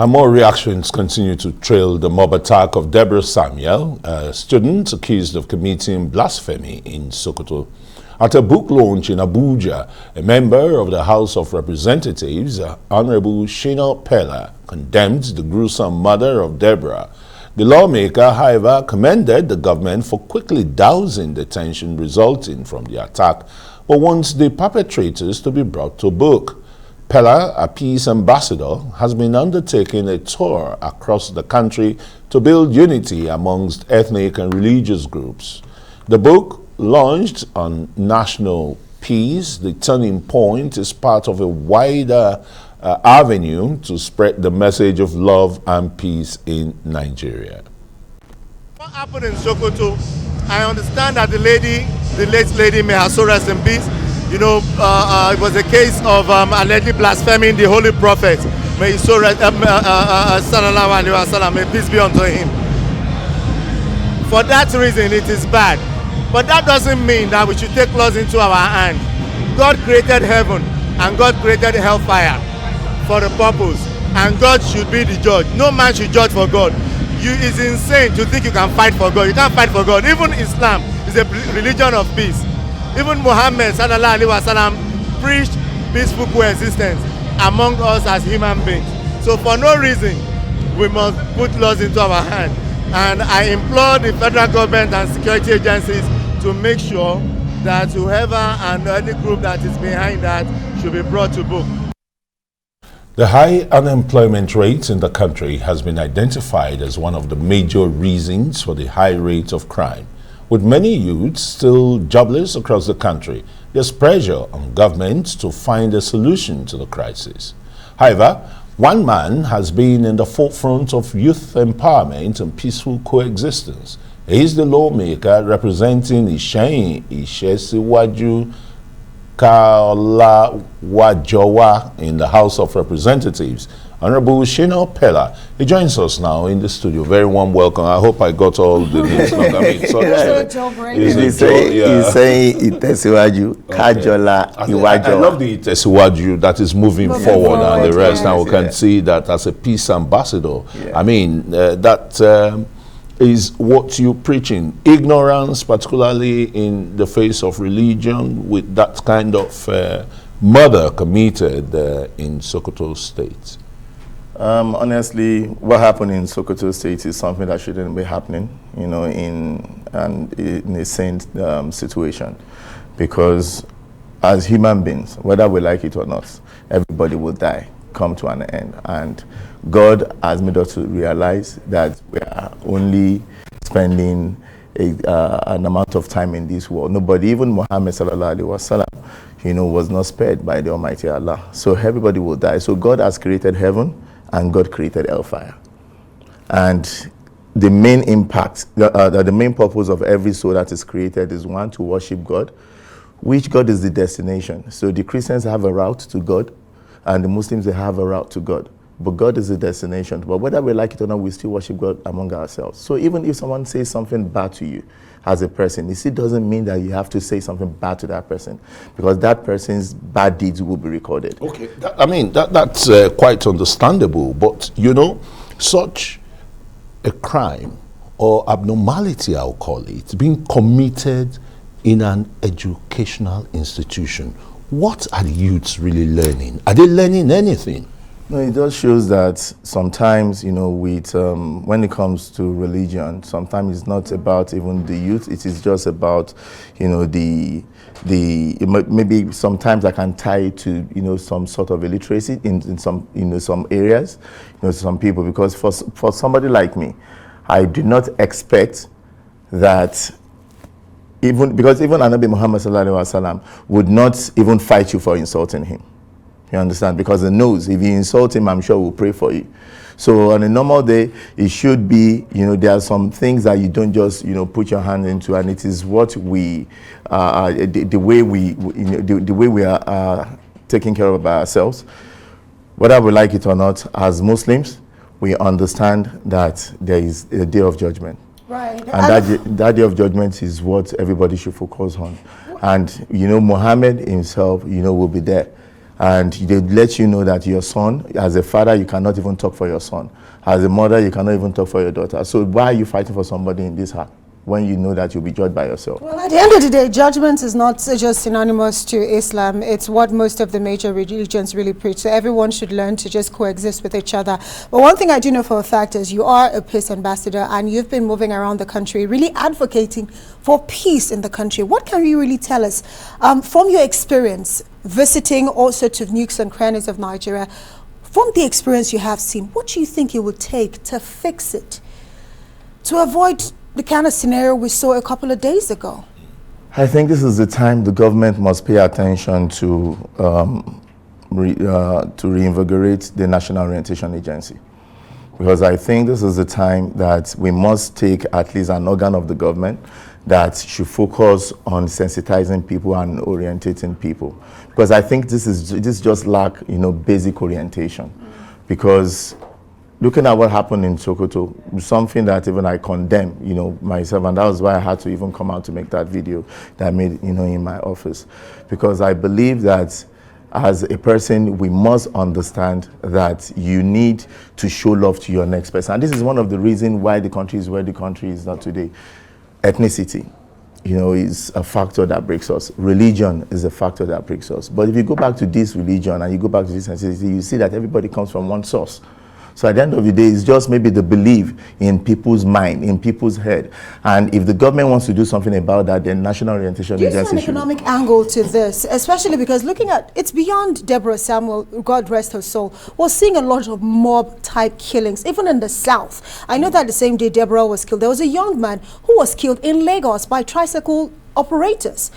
And more reactions continue to trail the mob attack of Deborah Samuel, a student accused of committing blasphemy in Sokoto. At a book launch in Abuja, a member of the House of Representatives, Honorable Shina Peller, condemned the gruesome murder of Deborah. The lawmaker, however, commended the government for quickly dousing the tension resulting from the attack, but wants the perpetrators to be brought to book. Peller, a peace ambassador, has been undertaking a tour across the country to build unity amongst ethnic and religious groups. The book, launched on national peace, The Turning Point, is part of a wider avenue to spread the message of love and peace in Nigeria. What happened in Sokoto, I understand that the late lady, may her soul rest in peace, you know, it was a case of allegedly blaspheming the holy prophet. May his soul rest, sallallahu alaihi wasallam, may peace be unto him. For that reason, it is bad. But that doesn't mean that we should take laws into our hand. God created heaven and God created hellfire for a purpose. And God should be the judge. No man should judge for God. It's insane to think you can fight for God. You can't fight for God. Even Islam is a religion of peace. Even Muhammad sallallahu alaihi wasallam preached peaceful coexistence among us as human beings. So for no reason, we must put laws into our hand. And I implore the federal government and security agencies to make sure that whoever and any group that is behind that should be brought to book. The high unemployment rate in the country has been identified as one of the major reasons for the high rate of crime. With many youths still jobless across the country, there's pressure on governments to find a solution to the crisis. However, one man has been in the forefront of youth empowerment and peaceful coexistence. He is the lawmaker representing Iseyin, Itesiwaju, Iwajowa in the House of Representatives, Honorable Shina Peller. He joins us now in the studio. Very warm welcome. I hope I got all the names. He's saying Itesiwaju, Kajola, Iwajowa. I love the Itesiwaju that is moving forward and the rest. Now we can see that as a peace ambassador. Yeah. I mean, that is what you're preaching. Ignorance, particularly in the face of religion, with that kind of murder committed in Sokoto State. Honestly, what happened in Sokoto State is something that shouldn't be happening, you know, in a sane situation, because as human beings, whether we like it or not, everybody will die, come to an end, and God has made us to realize that we are only spending an amount of time in this world. Nobody, even Muhammad sallallahu alaihi wasallam, you know, was not spared by the Almighty Allah. So everybody will die. So God has created heaven and God created hellfire. And the main impact, the main purpose of every soul that is created is one, to worship God, which God is the destination. So the Christians have a route to God and the Muslims, they have a route to God. But God is the destination. But whether we like it or not, we still worship God among ourselves. So even if someone says something bad to you as a person, it still doesn't mean that you have to say something bad to that person, because that person's bad deeds will be recorded. Okay, that's quite understandable. But, you know, such a crime or abnormality, I'll call it, being committed in an educational institution, what are the youths really learning? Are they learning anything? No, it just shows that sometimes, you know, with when it comes to religion, sometimes it's not about even the youth. It is just about, you know, maybe sometimes I can tie it to, you know, some sort of illiteracy in some, you know, some areas, you know, some people. Because for somebody like me, I do not expect that because even Anabi Muhammad sallallahu alaihi wasallam would not even fight you for insulting him. You understand? Because he knows if you insult him, I'm sure we'll pray for you. So on a normal day, it should be, you know, there are some things that you don't just, you know, put your hand into, and it is what we, the way we are taking care of ourselves. Whether we like it or not, as Muslims, we understand that there is a day of judgment. Right. And that day of judgment is what everybody should focus on. And, you know, Muhammad himself, you know, will be there. And they let you know that your son, as a father, you cannot even talk for your son. As a mother, you cannot even talk for your daughter. So why are you fighting for somebody in this heart when you know that you'll be judged by yourself? Well, at the end of the day, judgment is not just synonymous to Islam. It's what most of the major religions really preach. So everyone should learn to just coexist with each other. But one thing I do know for a fact is you are a peace ambassador, and you've been moving around the country really advocating for peace in the country. What can you really tell us from your experience visiting all sorts of nooks and crannies of Nigeria? From the experience you have seen, what do you think it would take to fix it, to avoid the kind of scenario we saw a couple of days ago? I think this is the time the government must pay attention to reinvigorate the National Orientation Agency. Because I think this is the time that we must take at least an organ of the government that should focus on sensitizing people and orientating people. Because I think this just lack, basic orientation. Because looking at what happened in Sokoto, something that even I condemn, myself, and that was why I had to even come out to make that video that I made, in my office. Because I believe that as a person, we must understand that you need to show love to your next person. And this is one of the reasons why the country is where the country is not today. Ethnicity, is a factor that breaks us. Religion is a factor that breaks us. But if you go back to this religion and you go back to this ethnicity, you see that everybody comes from one source. So at the end of the day, it's just maybe the belief in people's mind, in people's head. And if the government wants to do something about that, then National Orientation Agency should. Do you see an economic angle to this? Especially because looking at, it's beyond Deborah Samuel, God rest her soul, we're seeing a lot of mob-type killings, even in the South. I know that the same day Deborah was killed, there was a young man who was killed in Lagos by tricycle operators.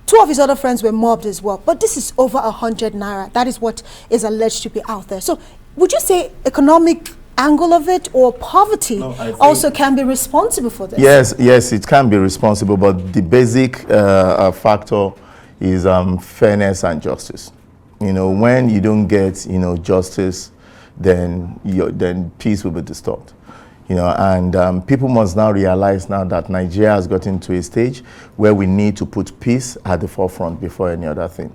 Two of his other friends were mobbed as well. But this is over 100 naira. That is what is alleged to be out there. So would you say economic angle of it or poverty also can be responsible for this? Yes, it can be responsible, but the basic factor is fairness and justice. When you don't get, justice, then peace will be disturbed. And people must now realize now that Nigeria has gotten to a stage where we need to put peace at the forefront before any other thing.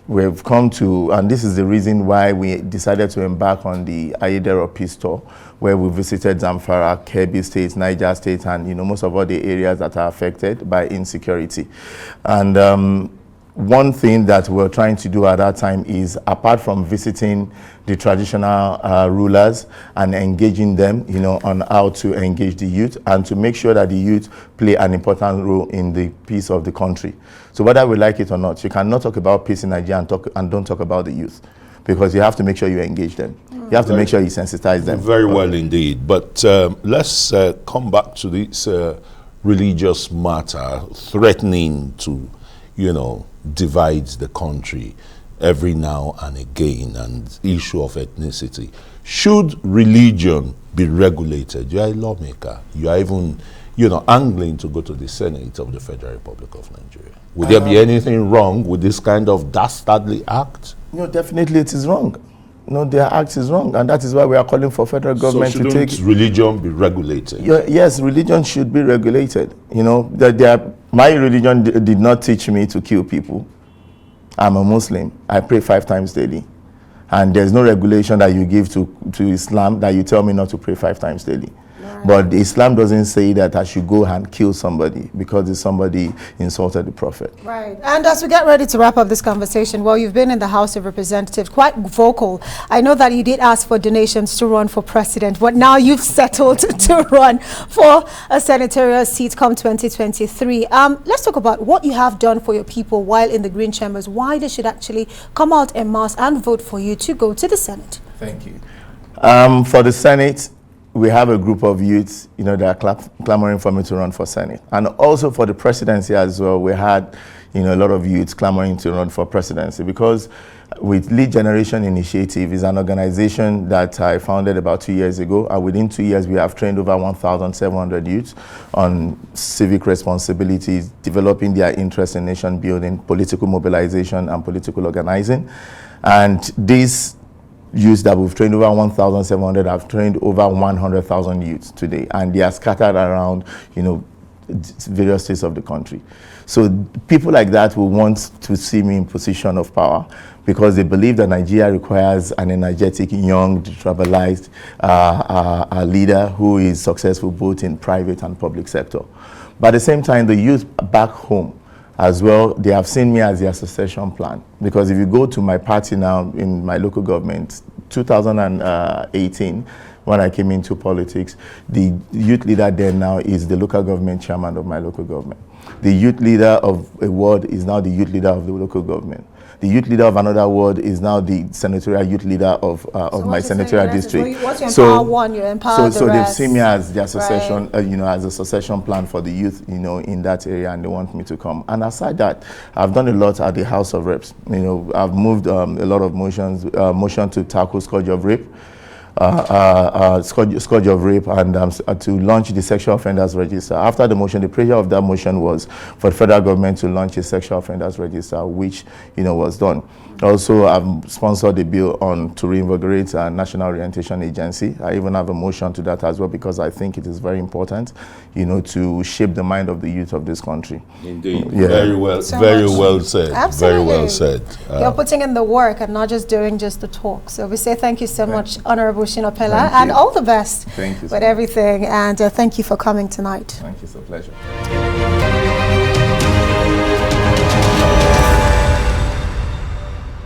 We've come to, and this is the reason why we decided to embark on the Ayedero Peace Tour, where we visited Zamfara, Kebbi State, Niger State, and most of all the areas that are affected by insecurity. And one thing that we're trying to do at that time is, apart from visiting the traditional rulers and engaging them, on how to engage the youth and to make sure that the youth play an important role in the peace of the country. So whether we like it or not, you cannot talk about peace in Nigeria and don't talk about the youth, because you have to make sure you engage them. You have to make sure you sensitize them. Very well indeed. But let's come back to this religious matter threatening to, divide the country every now and again, and issue of ethnicity. Should religion be regulated? You are a lawmaker. You are even, angling to go to the Senate of the Federal Republic of Nigeria. Would there be anything wrong with this kind of dastardly act? No, definitely it is wrong. No, their act is wrong, and that is why we are calling for federal government to take. So religion be regulated? Yes, religion should be regulated. My religion did not teach me to kill people. I'm a Muslim. I pray 5 times daily. And there's no regulation that you give to Islam that you tell me not to pray 5 times daily. Right. But Islam doesn't say that I should go and kill somebody because somebody insulted the Prophet. Right. And as we get ready to wrap up this conversation, well, you've been in the House of Representatives, quite vocal. I know that you did ask for donations to run for president, but now you've settled to run for a senatorial seat come 2023. Let's talk about what you have done for your people while in the Green Chambers, why they should actually come out en masse and vote for you to go to the Senate. Thank you. For the Senate, we have a group of youths, that are clamoring for me to run for Senate. And also for the presidency as well, we had, a lot of youths clamoring to run for presidency, because with Lead Generation Initiative is an organization that I founded about 2 years ago. And within 2 years, we have trained over 1,700 youths on civic responsibilities, developing their interest in nation building, political mobilization, and political organizing. And these youths that we've trained, over 1,700, have trained over 100,000 youths today, and they are scattered around, various states of the country. So people like that will want to see me in position of power because they believe that Nigeria requires an energetic, young, tribalized leader who is successful both in private and public sector. But at the same time, the youth back home as well, they have seen me as their succession plan. Because if you go to my party now in my local government, 2018, when I came into politics, the youth leader then now is the local government chairman of my local government. The youth leader of a ward is now the youth leader of the local government. The youth leader of another ward is now the senatorial youth leader of my senatorial district. So once you empower one, you empower the so rest. they've seen me as their succession, Right. as a succession plan for the youth, in that area, and they want me to come. And aside that, I've done a lot at the House of Reps. I've moved a lot of motion to tackle scourge of rape. Scourge of rape and to launch the sexual offenders register. After the motion, the pressure of that motion was for the federal government to launch a sexual offenders register, which was done. Also, I've sponsored a bill to reinvigorate a national orientation agency. I even have a motion to that as well because I think it is very important, to shape the mind of the youth of this country. Indeed, Yeah. very well, So very much. well said. Absolutely. Very well said. You're putting in the work and not just doing just the talk. So we say thank you so much, Honorable Shina Peller, Thank and you. all the best Thank you so with much. everything. And thank you for coming tonight. Thank you, it's a pleasure.